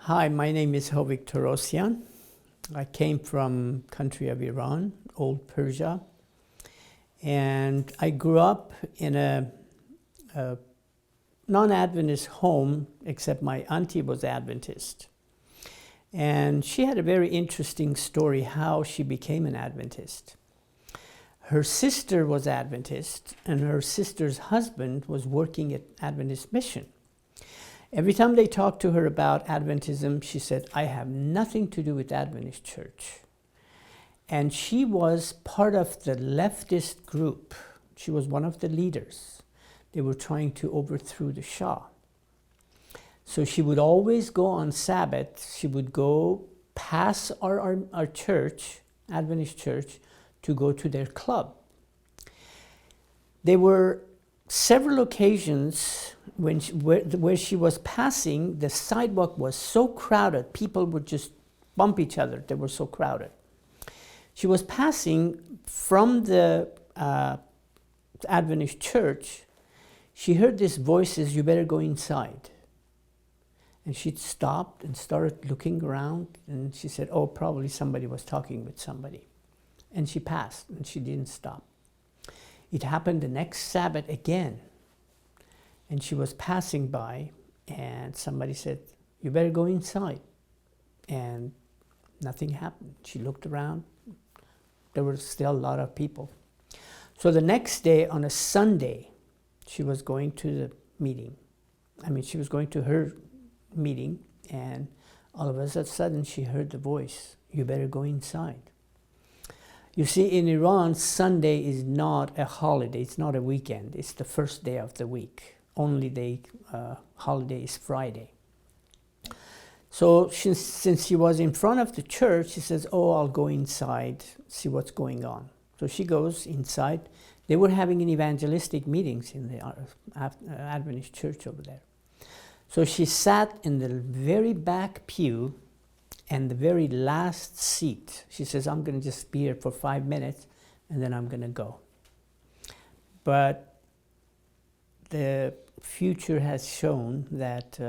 Hi, my name is Hovik Torossian. I came from country of Iran, old Persia, and I grew up in a non-Adventist home, except my auntie was Adventist. And she had a very interesting story how she became an Adventist. Her sister was Adventist, and her sister's husband was working at Adventist Mission. Every time they talked to her about Adventism, she said, I have nothing to do with Adventist Church. And she was part of the leftist group. She was one of the leaders. They were trying to overthrow the Shah. So she would always go on Sabbath. She would go past our church, Adventist Church, to go to their club. There were several occasions where she was passing, the sidewalk was so crowded, people would just bump each other, they were so crowded. She was passing from the Adventist church, she heard these voices, you better go inside. And she stopped and started looking around, and she said, oh, probably somebody was talking with somebody. And she passed, and she didn't stop. It happened the next Sabbath again. And she was passing by, and somebody said, you better go inside. And nothing happened. She looked around. There were still a lot of people. So the next day, on a Sunday, she was going to the meeting. She was going to her meeting, and all of a sudden, she heard the voice, you better go inside. You see, in Iran, Sunday is not a holiday. It's not a weekend. It's the first day of the week. Only the holiday is Friday. So since she was in front of the church, she says, oh, I'll go inside, see what's going on. So she goes inside. They were having an evangelistic meetings in the Adventist church over there. So she sat in the very back pew and the very last seat. She says, I'm going to just be here for 5 minutes, and then I'm going to go. But the future has shown that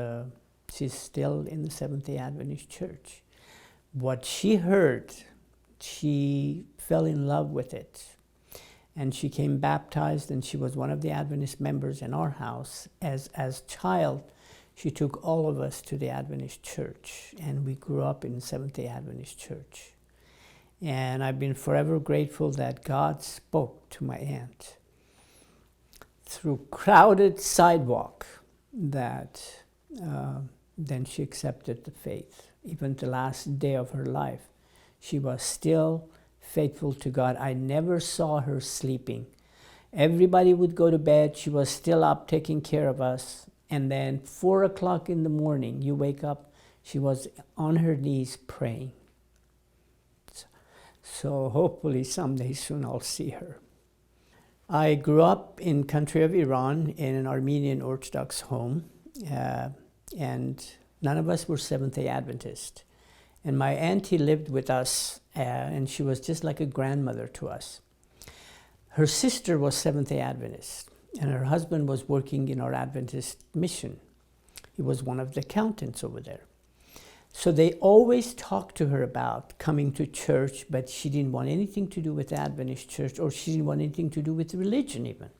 she's still in the Seventh-day Adventist Church. What she heard, she fell in love with it. And she came baptized, and she was one of the Adventist members in our house. As child, she took all of us to the Adventist Church, and we grew up in the Seventh-day Adventist Church. And I've been forever grateful that God spoke to my aunt through crowded sidewalk, that then she accepted the faith. Even the last day of her life, she was still faithful to God. I never saw her sleeping. Everybody would go to bed. She was still up taking care of us. And then 4 o'clock in the morning, you wake up, she was on her knees praying. So hopefully someday soon I'll see her. I grew up in country of Iran in an Armenian Orthodox home, and none of us were Seventh-day Adventist. And my auntie lived with us, and she was just like a grandmother to us. Her sister was Seventh-day Adventist, and her husband was working in our Adventist mission. He was one of the accountants over there. So they always talked to her about coming to church, but she didn't want anything to do with the Adventist church, or she didn't want anything to do with religion even.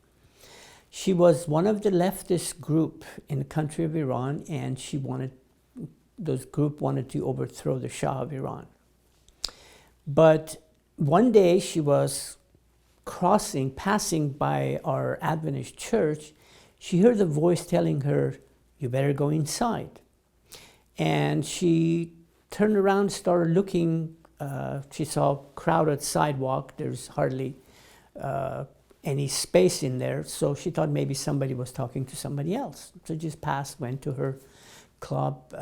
She was one of the leftist group in the country of Iran, and those group wanted to overthrow the Shah of Iran. But one day she was passing by our Adventist church, she heard a voice telling her, you better go inside. And she turned around, started looking. She saw crowded sidewalk. There's hardly any space in there. So she thought maybe somebody was talking to somebody else. So just passed, went to her club.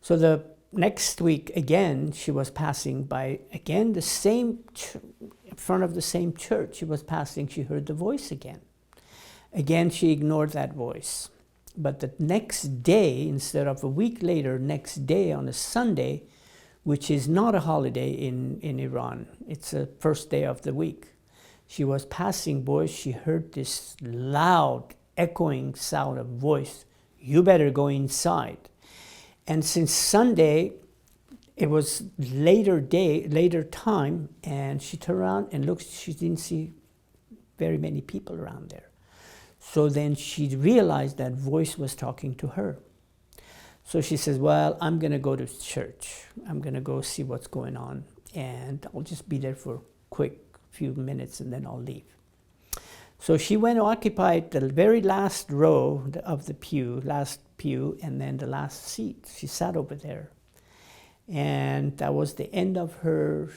So the next week, again, she was passing by, again, the same, in front of the same church. She was passing, she heard the voice again. Again, she ignored that voice. But the next day, instead of a week later, next day on a Sunday, which is not a holiday in Iran, it's the first day of the week. She was passing by, she heard this loud, echoing sound of voice, you better go inside. And since Sunday, it was later time, and she turned around and looked, she didn't see very many people around there. So then she realized that voice was talking to her. So she says, well, I'm going to go to church. I'm going to go see what's going on, and I'll just be there for a quick few minutes, and then I'll leave. So she went to occupy the very last row of the last pew, and then the last seat. She sat over there. And that was the end of her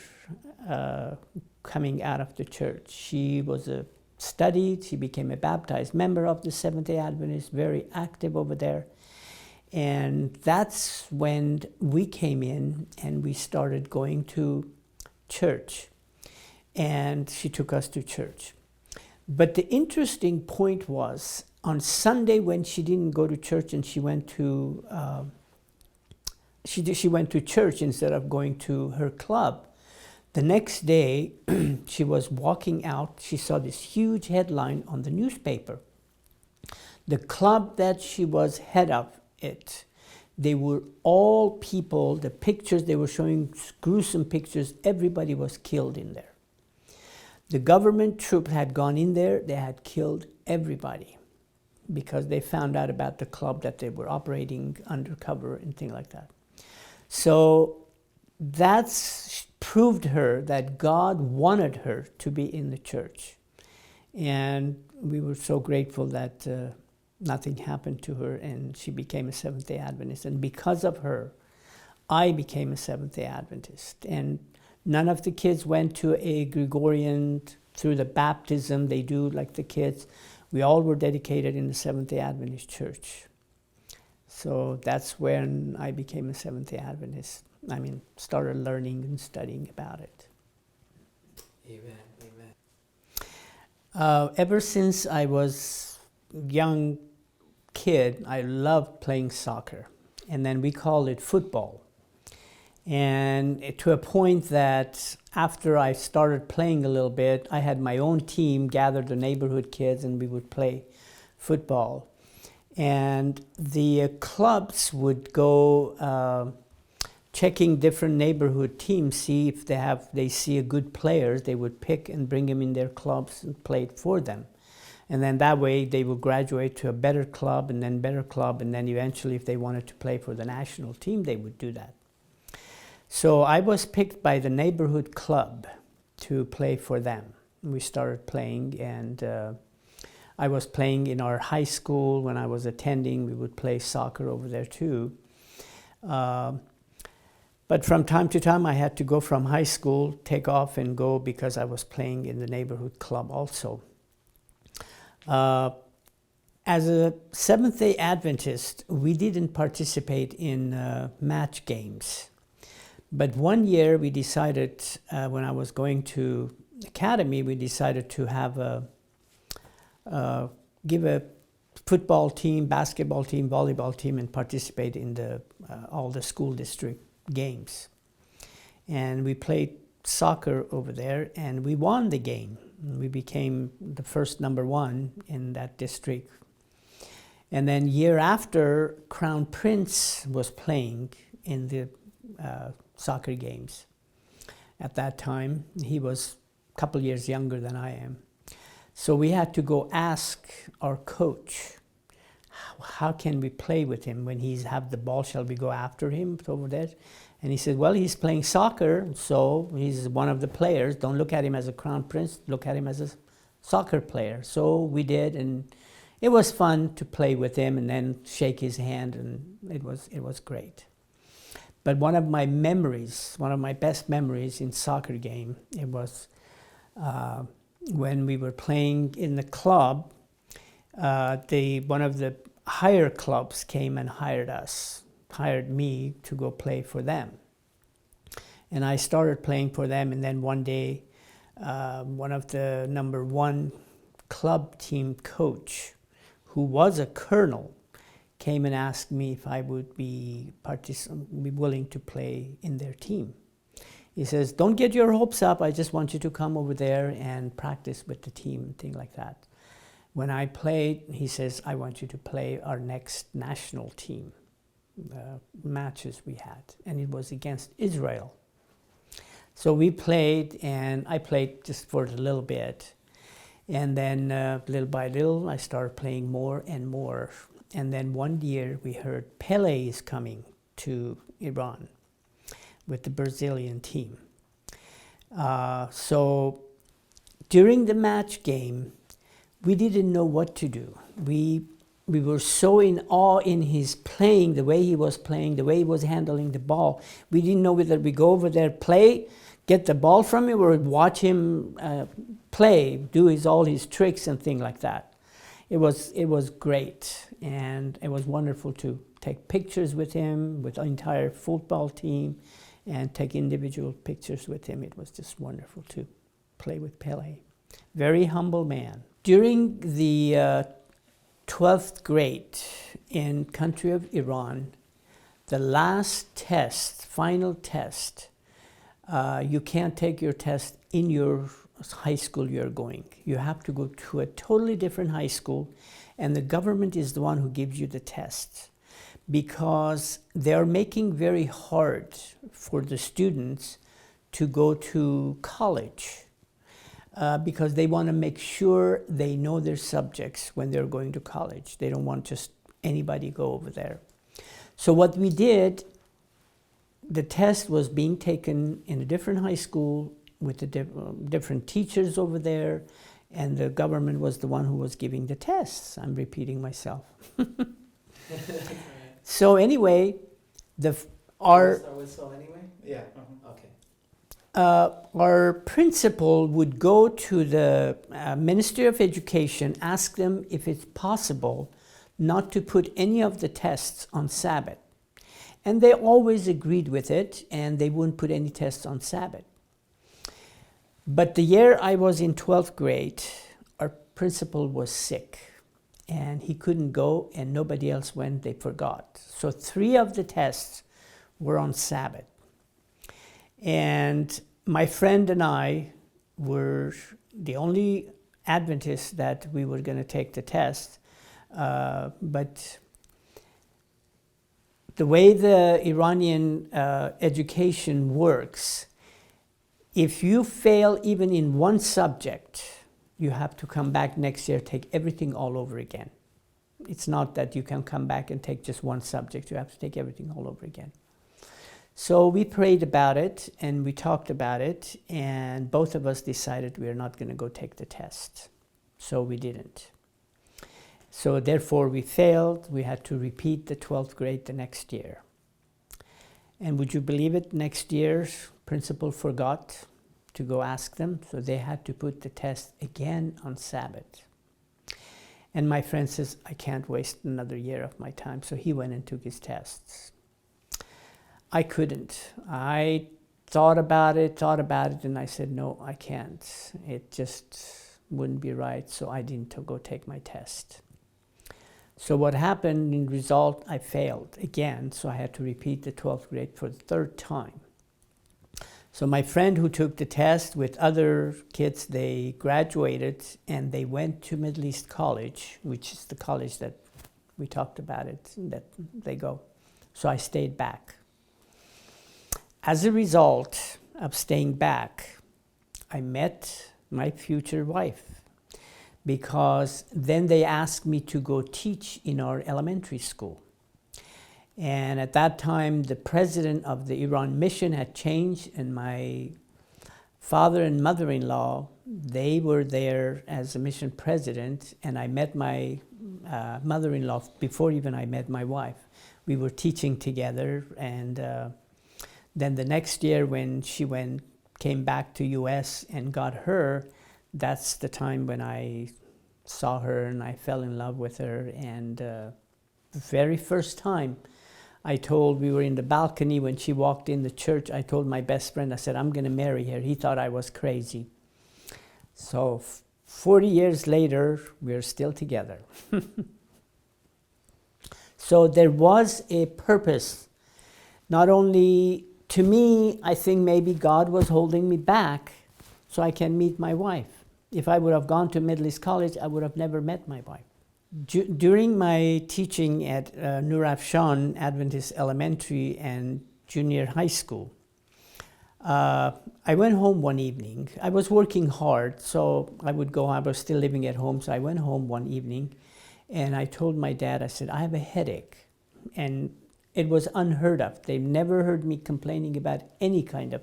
coming out of the church. She was studied, she became a baptized member of the Seventh-day Adventist, very active over there. And that's when we came in and we started going to church. And she took us to church. But the interesting point was, on Sunday when she didn't go to church and she went to she went to church instead of going to her club, the next day she was walking out, she saw this huge headline on the newspaper. The club that she was head of they were all people, the pictures they were showing, gruesome pictures, everybody was killed in there. The government troop had gone in there, they had killed everybody because they found out about the club that they were operating undercover and things like that. So that's proved her that God wanted her to be in the church. And we were so grateful that nothing happened to her and she became a Seventh-day Adventist. And because of her, I became a Seventh-day Adventist. And none of the kids went to a Gregorian through the baptism they do like the kids. We all were dedicated in the Seventh-day Adventist Church. So that's when I became a Seventh-day Adventist. I mean, started learning and studying about it. Amen, amen. Ever since I was a young kid, I loved playing soccer. And then we called it football. And to a point that after I started playing a little bit, I had my own team, gathered the neighborhood kids, and we would play football. And the clubs would go checking different neighborhood teams, see if they see a good players, they would pick and bring them in their clubs and play it for them. And then that way they would graduate to a better club, and then eventually if they wanted to play for the national team, they would do that. So I was picked by the neighborhood club to play for them. We started playing, and I was playing in our high school when I was attending. We would play soccer over there too. But from time to time, I had to go from high school, take off and go because I was playing in the neighborhood club also. As a Seventh-day Adventist, we didn't participate in match games. But one year we decided, when I was going to academy, we decided to have give a football team, basketball team, volleyball team, and participate in all the school district games. And we played soccer over there, and we won the game. We became the first number one in that district. And then year after, Crown Prince was playing in the soccer games. At that time, he was a couple years younger than I am. So we had to go ask our coach, how can we play with him when he's have the ball? Shall we go after him over there? And he said, well, he's playing soccer, so he's one of the players. Don't look at him as a Crown Prince, look at him as a soccer player. So we did, and it was fun to play with him and then shake his hand, and it was great. But one of my best memories in soccer game, it was when we were playing in the club. One of the higher clubs came and hired me to go play for them. And I started playing for them, and then one day, one of the number one club team coach, who was a colonel, came and asked me if I would be willing to play in their team. He says, don't get your hopes up, I just want you to come over there and practice with the team and things like that. When I played, he says, I want you to play our next national team. matches we had, and it was against Israel. So we played, and I played just for a little bit. And then little by little, I started playing more and more. And then one year we heard Pelle is coming to Iran with the Brazilian team. So during the match game, we didn't know what to do. We were so in awe in his playing, the way he was playing, the way he was handling the ball. We didn't know whether we go over there, play, get the ball from him, or watch him play, do all his tricks and things like that. It was great, and it was wonderful to take pictures with him, with the entire football team, and take individual pictures with him. It was just wonderful to play with Pelle. Very humble man. During the 12th grade in country of Iran, the last test, final test, you can't take your test in your high school you're going. You have to go to a totally different high school, and the government is the one who gives you the test, because they're making very hard for the students to go to college, because they want to make sure they know their subjects when they're going to college. They don't want just anybody go over there. So what we did, the test was being taken in a different high school with the different teachers over there, and the government was the one who was giving the tests. I'm repeating myself. So anyway, our principal would go to the Ministry of Education, ask them if it's possible not to put any of the tests on Sabbath. And they always agreed with it, and they wouldn't put any tests on Sabbath. But the year I was in 12th grade, our principal was sick, and he couldn't go, and nobody else went. They forgot. So 3 of the tests were on Sabbath. And my friend and I were the only Adventists that we were going to take the test. But the way the Iranian education works, if you fail even in one subject, you have to come back next year, take everything all over again. It's not that you can come back and take just one subject. You have to take everything all over again. So we prayed about it, and we talked about it, and both of us decided we are not going to go take the test. So we didn't. So therefore we failed. We had to repeat the 12th grade the next year. And would you believe it, next year, principal forgot to go ask them, so they had to put the test again on Sabbath. And my friend says, I can't waste another year of my time, so he went and took his tests. I couldn't. I thought about it, and I said, no, I can't. It just wouldn't be right, so I didn't go take my test. So what happened in result, I failed again, so I had to repeat the 12th grade for the 3rd time. So my friend who took the test with other kids, they graduated, and they went to Middle East College, which is the college that we talked about it, that they go. So I stayed back. As a result of staying back, I met my future wife, because then they asked me to go teach in our elementary school. And at that time, the president of the Iran mission had changed, and my father and mother-in-law, they were there as a mission president, and I met my mother-in-law before even I met my wife. We were teaching together, and then the next year when she came back to U.S. and got her, that's the time when I saw her and I fell in love with her. And the very first time we were in the balcony when she walked in the church, I told my best friend, I said, I'm going to marry her. He thought I was crazy. So 40 years later, we're still together. So there was a purpose. Not only to me, I think maybe God was holding me back so I can meet my wife. If I would have gone to Middle East College, I would have never met my wife. During my teaching at Nur Afshan Adventist Elementary and Junior High School, I went home one evening. I was working hard, so I was still living at home, so I went home one evening and I told my dad, I said, I have a headache. And it was unheard of. They never heard me complaining about any kind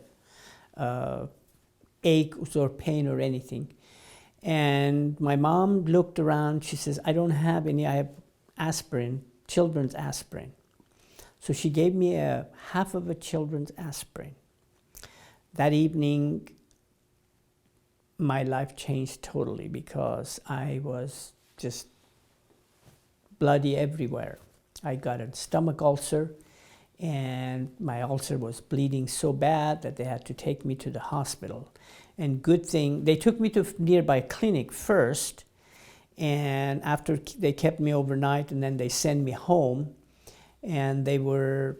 of aches or pain or anything. And my mom looked around, she says, I don't have any, I have aspirin, children's aspirin. So she gave me half of a children's aspirin. That evening, my life changed totally because I was just bloody everywhere. I got a stomach ulcer, and my ulcer was bleeding so bad that they had to take me to the hospital. And good thing, they took me to a nearby clinic first, and after they kept me overnight, and then they sent me home, and they were,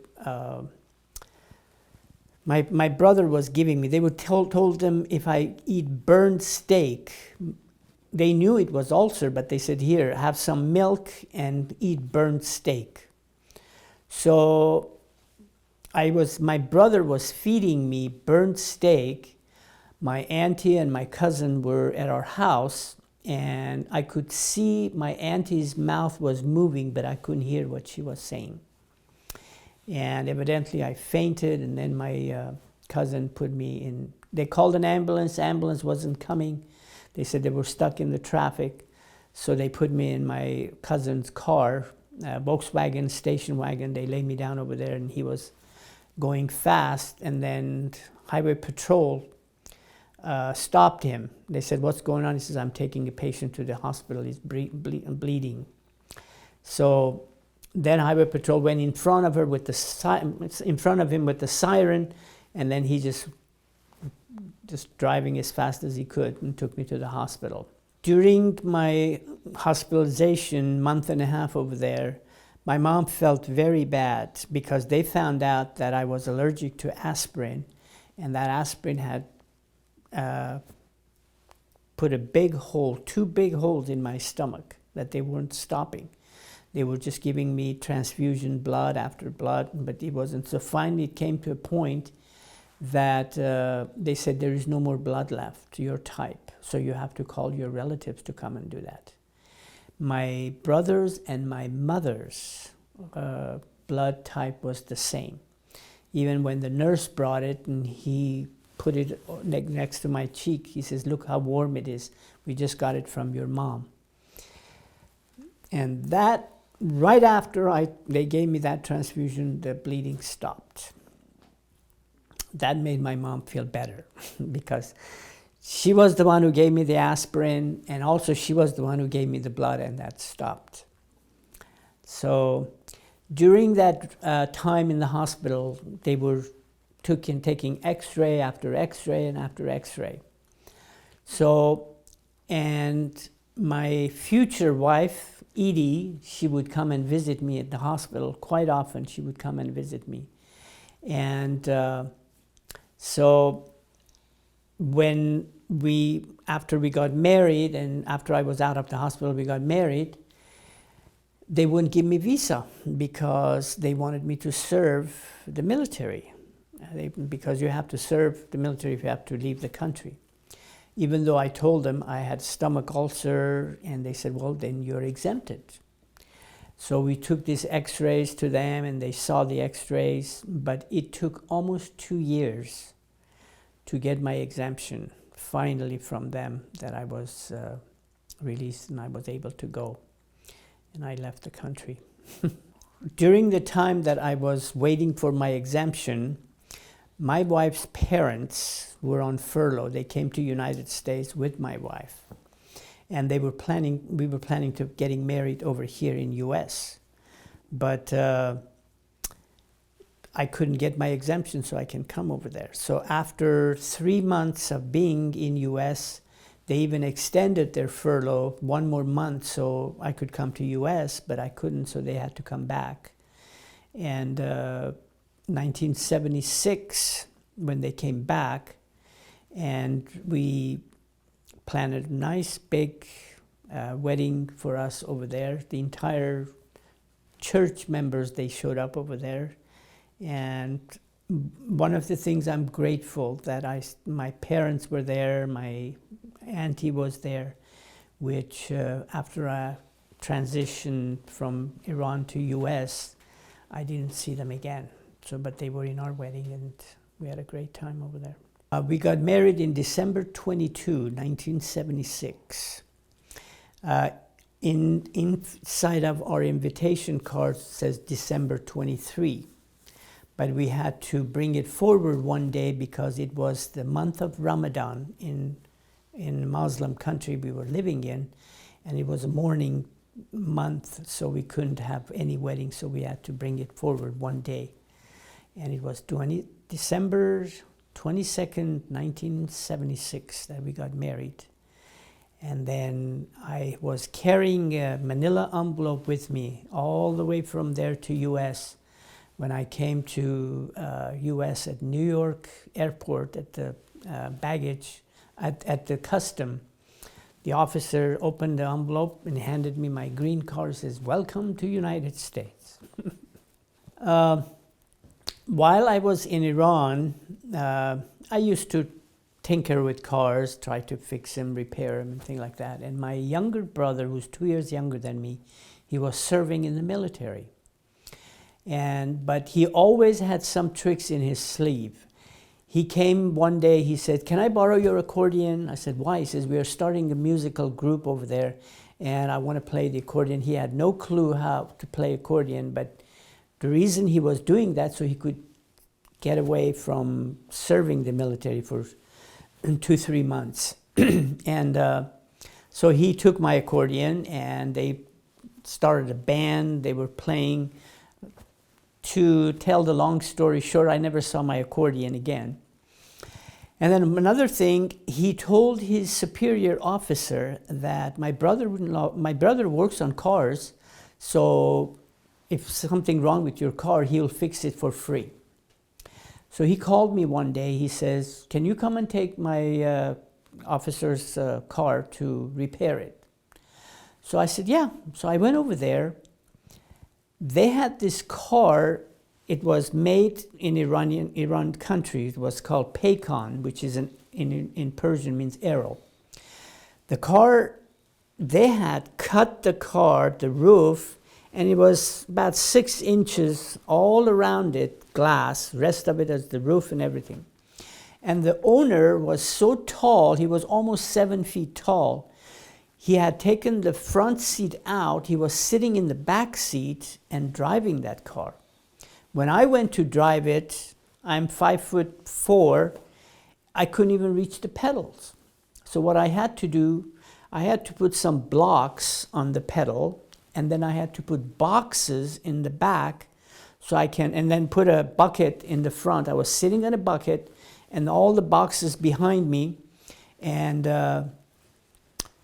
my brother was giving me, they were told them if I eat burned steak, they knew it was ulcer, but they said, here, have some milk and eat burned steak. So my brother was feeding me burned steak. My auntie and my cousin were at our house, and I could see my auntie's mouth was moving, but I couldn't hear what she was saying. And evidently I fainted, and then my cousin put me in. They called an ambulance. Ambulance wasn't coming. They said they were stuck in the traffic. So they put me in my cousin's car, Volkswagen station wagon. They laid me down over there, and he was going fast. And then Highway Patrol stopped him. They said, what's going on? He says, I'm taking a patient to the hospital. He's bleeding. So then Highway Patrol went in front of him with the siren, and then he just driving as fast as he could and took me to the hospital. During my hospitalization, month and a half over there, my mom felt very bad because they found out that I was allergic to aspirin, and that aspirin had put a big hole, 2 big holes in my stomach that they weren't stopping. They were just giving me transfusion, blood after blood, but it wasn't. So finally it came to a point that they said there is no more blood left to your type, so you have to call your relatives to come and do that. My brother's and my mother's blood type was the same. Even when the nurse brought it and he put it next to my cheek, he says, look how warm it is. We just got it from your mom. And that, right after they gave me that transfusion, the bleeding stopped. That made my mom feel better because she was the one who gave me the aspirin, and also she was the one who gave me the blood, and that stopped. So during that time in the hospital, they were taking x-ray after x-ray and after x-ray. So, and my future wife, Edie, she would come and visit me at the hospital. Quite often she would come and visit me. And so after we got married, and after I was out of the hospital, we got married, they wouldn't give me visa because they wanted me to serve the military. Because you have to serve the military if you have to leave the country. Even though I told them I had stomach ulcer, and they said, well, then you're exempted. So we took these x-rays to them, and they saw the x-rays, but it took almost 2 years to get my exemption, finally from them, that I was released and I was able to go. And I left the country. During the time that I was waiting for my exemption, my wife's parents were on furlough. They came to United States with my wife. And we were planning to getting married over here in US. But I couldn't get my exemption, so I can come over there. So after 3 months of being in US, they even extended their furlough 1 more month so I could come to US, but I couldn't, so they had to come back. And 1976, when they came back, and we planned a nice big wedding for us over there. The entire church members, they showed up over there. And one of the things I'm grateful that my parents were there, my auntie was there, which after I transitioned from Iran to US, I didn't see them again. But they were in our wedding, and we had a great time over there. We got married in December 22, 1976. Inside of our invitation card says December 23, but we had to bring it forward one day because it was the month of Ramadan in the Muslim country we were living in, and it was a mourning month, so we couldn't have any wedding, so we had to bring it forward one day. And it was December 22nd, 1976 that we got married. And then I was carrying a manila envelope with me all the way from there to US. When I came to US at New York airport at the baggage, at the custom, the officer opened the envelope and handed me my green card. Says, "Welcome to United States." While I was in Iran, I used to tinker with cars, try to fix them, repair them, and things like that. And my younger brother, who's 2 years younger than me, he was serving in the military. But he always had some tricks in his sleeve. He came one day, he said, "Can I borrow your accordion?" I said, "Why?" He says, "We are starting a musical group over there, and I want to play the accordion." He had no clue how to play accordion, but the reason he was doing that so he could get away from serving the military for 2-3 months. So he took my accordion and they started a band. They were playing. To tell the long story short, I never saw my accordion again. And then another thing, he told his superior officer that my brother works on cars, so if something wrong with your car, he'll fix it for free. So he called me one day. He says, "Can you come and take my officer's car to repair it?" So I said, "Yeah." So I went over there. They had this car. It was made in Iran country. It was called Paykan, which is in Persian means arrow. The car, they had cut the car, the roof, and it was about 6 inches all around it, glass, rest of it as the roof and everything. And the owner was so tall, he was almost 7 feet tall. He had taken the front seat out, he was sitting in the back seat and driving that car. When I went to drive it, I'm 5'4", I couldn't even reach the pedals. So what I had to do, I had to put some blocks on the pedal, and then I had to put boxes in the back and then put a bucket in the front. I was sitting on a bucket and all the boxes behind me, and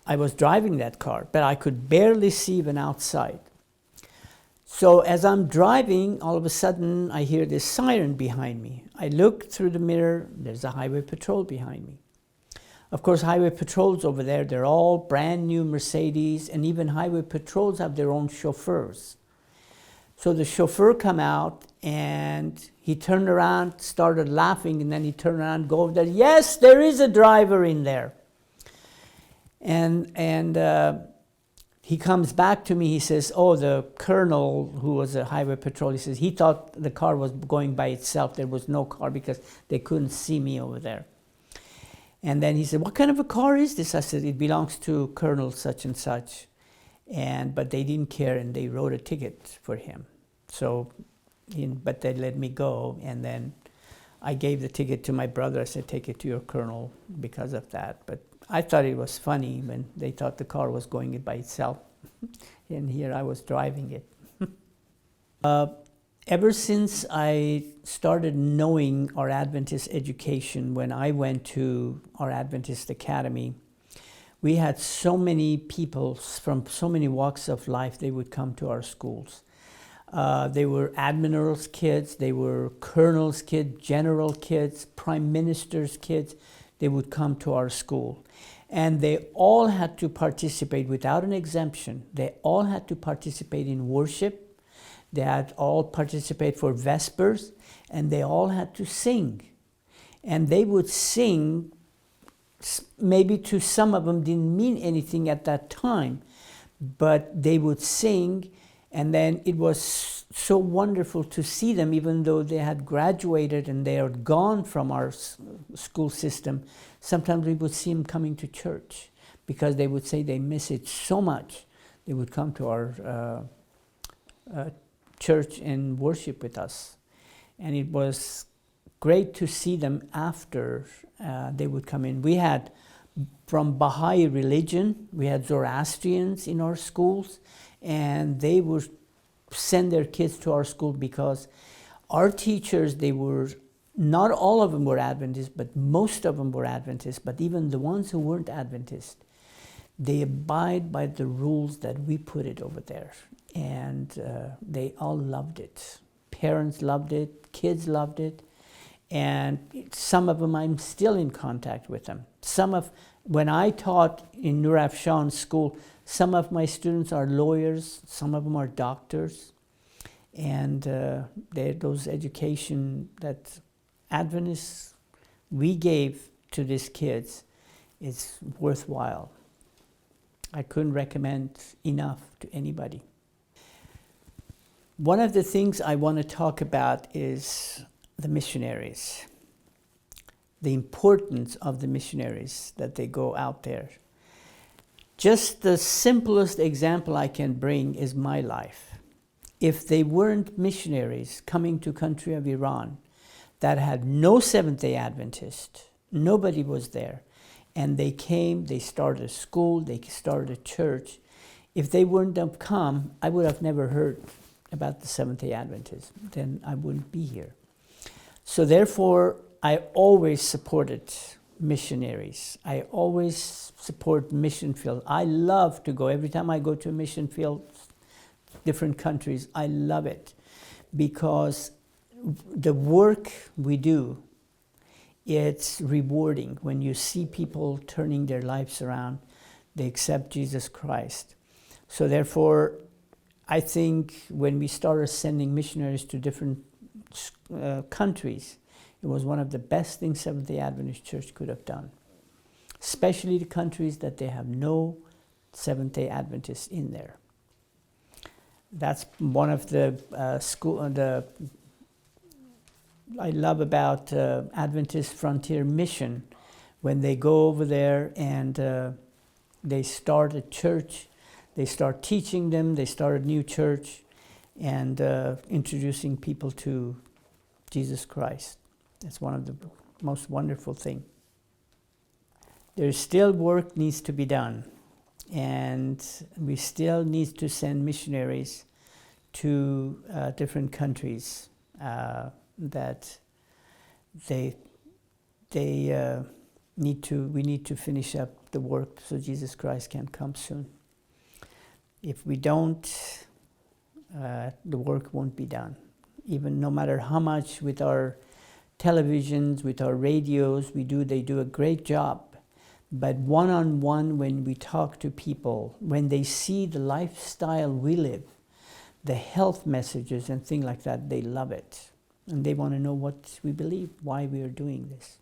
I was driving that car, but I could barely see even outside. So as I'm driving, all of a sudden I hear this siren behind me. I look through the mirror, there's a highway patrol behind me. Of course, highway patrols over there, they're all brand new Mercedes, and even highway patrols have their own chauffeurs. So the chauffeur come out and he turned around, started laughing, and then he turned around, go over there. "Yes, there is a driver in there." And he comes back to me, he says, "Oh, the colonel who was a highway patrol," he says, he thought the car was going by itself. There was no car because they couldn't see me over there. And then he said, "What kind of a car is this?" I said, "It belongs to Colonel such and such." But they didn't care, and they wrote a ticket for him. But they let me go, and then I gave the ticket to my brother. I said, "Take it to your colonel," because of that. But I thought it was funny when they thought the car was going by itself, and here I was driving it. Ever since I started knowing our Adventist education, when I went to our Adventist Academy, we had so many people from so many walks of life. They would come to our schools. They were admirals' kids, they were colonels' kids, general kids, prime minister's kids. They would come to our school. And they all had to participate without an exemption. They all had to participate in worship. They had all participate for Vespers, and they all had to sing. And they would sing, maybe to some of them didn't mean anything at that time, but they would sing, and then it was so wonderful to see them, even though they had graduated and they are gone from our school system. Sometimes we would see them coming to church because they would say they miss it so much. They would come to our church and worship with us. And it was great to see them after they would come in. We had from Baha'i religion, we had Zoroastrians in our schools, and they would send their kids to our school because our teachers, they were, not all of them were Adventists, but most of them were Adventists. But even the ones who weren't Adventists, they abide by the rules that we put it over there. And they all loved it. Parents loved it, kids loved it. And some of them, I'm still in contact with them. When I taught in Nur Afshan school, some of my students are lawyers, some of them are doctors. And those education that Adventists we gave to these kids is worthwhile. I couldn't recommend enough to anybody. One of the things I want to talk about is the missionaries, the importance of the missionaries that they go out there. Just the simplest example I can bring is my life. If they weren't missionaries coming to country of Iran that had no Seventh-day Adventist, nobody was there, and they came, they started a school, they started a church. If they wouldn't have come, I would have never heard about the Seventh-day Adventist. Then I wouldn't be here. So therefore, I always supported missionaries. I always support mission field. I love to go. Every time I go to a mission field, different countries, I love it because the work we do, it's rewarding when you see people turning their lives around, they accept Jesus Christ. So therefore, I think when we started sending missionaries to different countries, it was one of the best things Seventh-day Adventist Church could have done, especially the countries that they have no Seventh-day Adventists in there. That's one of the I love about Adventist Frontier Mission, when they go over there and they start a church, they start teaching them, they start a new church, and introducing people to Jesus Christ. That's one of the most wonderful things. There's still work needs to be done, and we still need to send missionaries to different countries that we need to finish up the work so Jesus Christ can come soon. If we don't, the work won't be done. Even no matter how much with our televisions, with our radios, they do a great job. But one-on-one, when we talk to people, when they see the lifestyle we live, the health messages and things like that, they love it. And they want to know what we believe, why we are doing this.